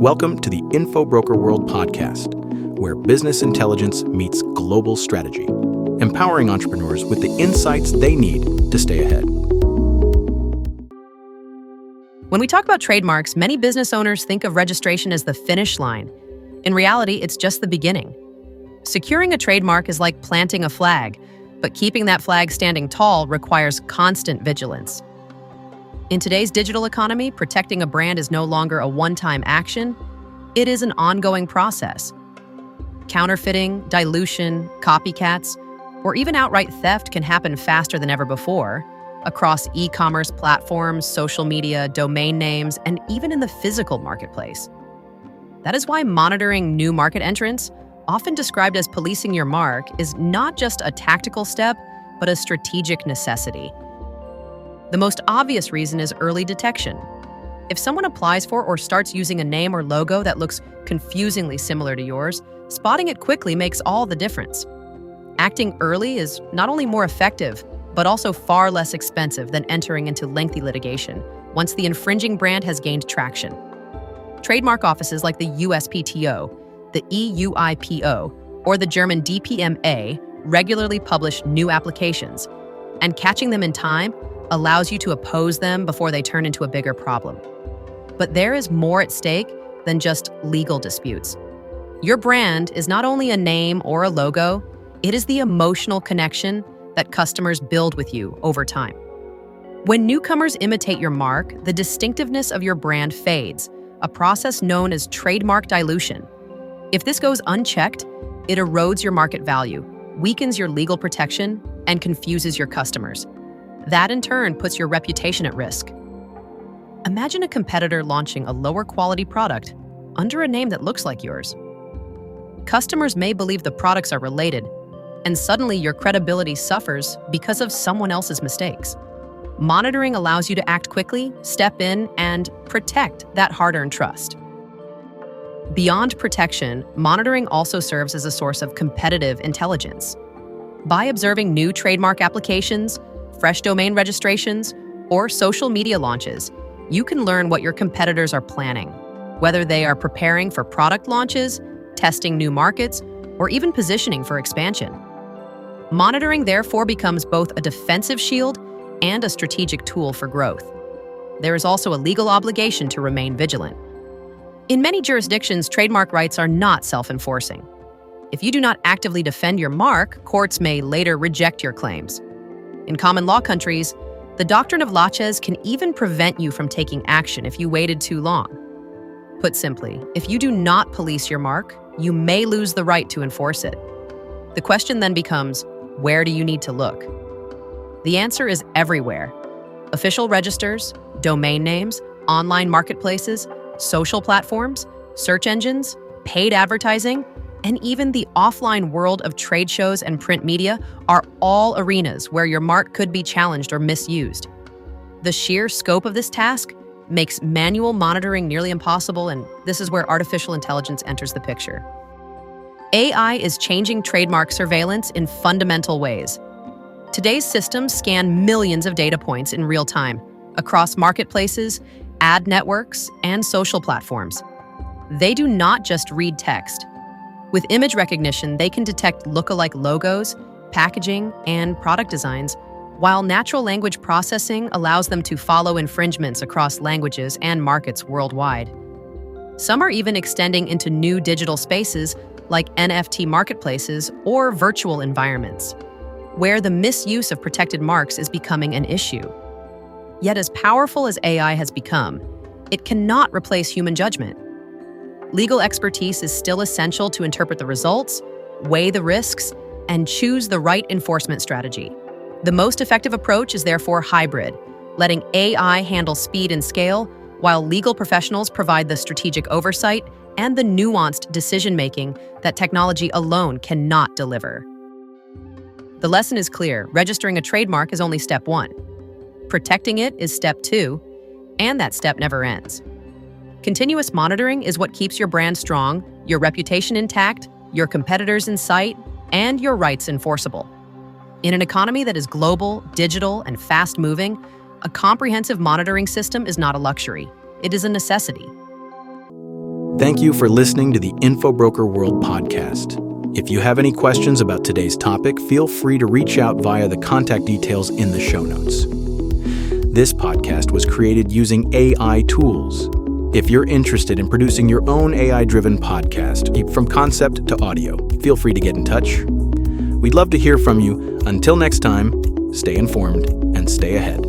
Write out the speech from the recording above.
Welcome to the InfoBrokerWorld podcast, where business intelligence meets global strategy, empowering entrepreneurs with the insights they need to stay ahead. When we talk about trademarks, many business owners think of registration as the finish line. In reality, it's just the beginning. Securing a trademark is like planting a flag, but keeping that flag standing tall requires constant vigilance. In today's digital economy, protecting a brand is no longer a one-time action. It is an ongoing process. Counterfeiting, dilution, copycats, or even outright theft can happen faster than ever before, across e-commerce platforms, social media, domain names, and even in the physical marketplace. That is why monitoring new market entrants, often described as policing your mark, is not just a tactical step, but a strategic necessity. The most obvious reason is early detection. If someone applies for or starts using a name or logo that looks confusingly similar to yours, spotting it quickly makes all the difference. Acting early is not only more effective, but also far less expensive than entering into lengthy litigation once the infringing brand has gained traction. Trademark offices like the USPTO, the EUIPO, or the German DPMA regularly publish new applications, and catching them in time allows you to oppose them before they turn into a bigger problem. But there is more at stake than just legal disputes. Your brand is not only a name or a logo, it is the emotional connection that customers build with you over time. When newcomers imitate your mark, the distinctiveness of your brand fades, a process known as trademark dilution. If this goes unchecked, it erodes your market value, weakens your legal protection, and confuses your customers. That in turn puts your reputation at risk. Imagine a competitor launching a lower quality product under a name that looks like yours. Customers may believe the products are related, and suddenly your credibility suffers because of someone else's mistakes. Monitoring allows you to act quickly, step in, and protect that hard-earned trust. Beyond protection, monitoring also serves as a source of competitive intelligence. By observing new trademark applications, fresh domain registrations, or social media launches, you can learn what your competitors are planning, whether they are preparing for product launches, testing new markets, or even positioning for expansion. Monitoring therefore becomes both a defensive shield and a strategic tool for growth. There is also a legal obligation to remain vigilant. In many jurisdictions, trademark rights are not self-enforcing. If you do not actively defend your mark, courts may later reject your claims. In common law countries, the doctrine of laches can even prevent you from taking action if you waited too long. Put simply, if you do not police your mark, you may lose the right to enforce it. The question then becomes, where do you need to look? The answer is everywhere. Official registers, domain names, online marketplaces, social platforms, search engines, paid advertising, and even the offline world of trade shows and print media are all arenas where your mark could be challenged or misused. The sheer scope of this task makes manual monitoring nearly impossible, and this is where artificial intelligence enters the picture. AI is changing trademark surveillance in fundamental ways. Today's systems scan millions of data points in real time across marketplaces, ad networks, and social platforms. They do not just read text. With image recognition, they can detect look-alike logos, packaging, and product designs, while natural language processing allows them to follow infringements across languages and markets worldwide. Some are even extending into new digital spaces like NFT marketplaces or virtual environments, where the misuse of protected marks is becoming an issue. Yet as powerful as AI has become, it cannot replace human judgment. Legal expertise is still essential to interpret the results, weigh the risks, and choose the right enforcement strategy. The most effective approach is therefore hybrid, letting AI handle speed and scale, while legal professionals provide the strategic oversight and the nuanced decision-making that technology alone cannot deliver. The lesson is clear: registering a trademark is only step one. Protecting it is step two, and that step never ends. Continuous monitoring is what keeps your brand strong, your reputation intact, your competitors in sight, and your rights enforceable. In an economy that is global, digital, and fast-moving, a comprehensive monitoring system is not a luxury. It is a necessity. Thank you for listening to the InfoBrokerWorld podcast. If you have any questions about today's topic, feel free to reach out via the contact details in the show notes. This podcast was created using AI tools. If you're interested in producing your own AI-driven podcast, from concept to audio, feel free to get in touch. We'd love to hear from you. Until next time, stay informed and stay ahead.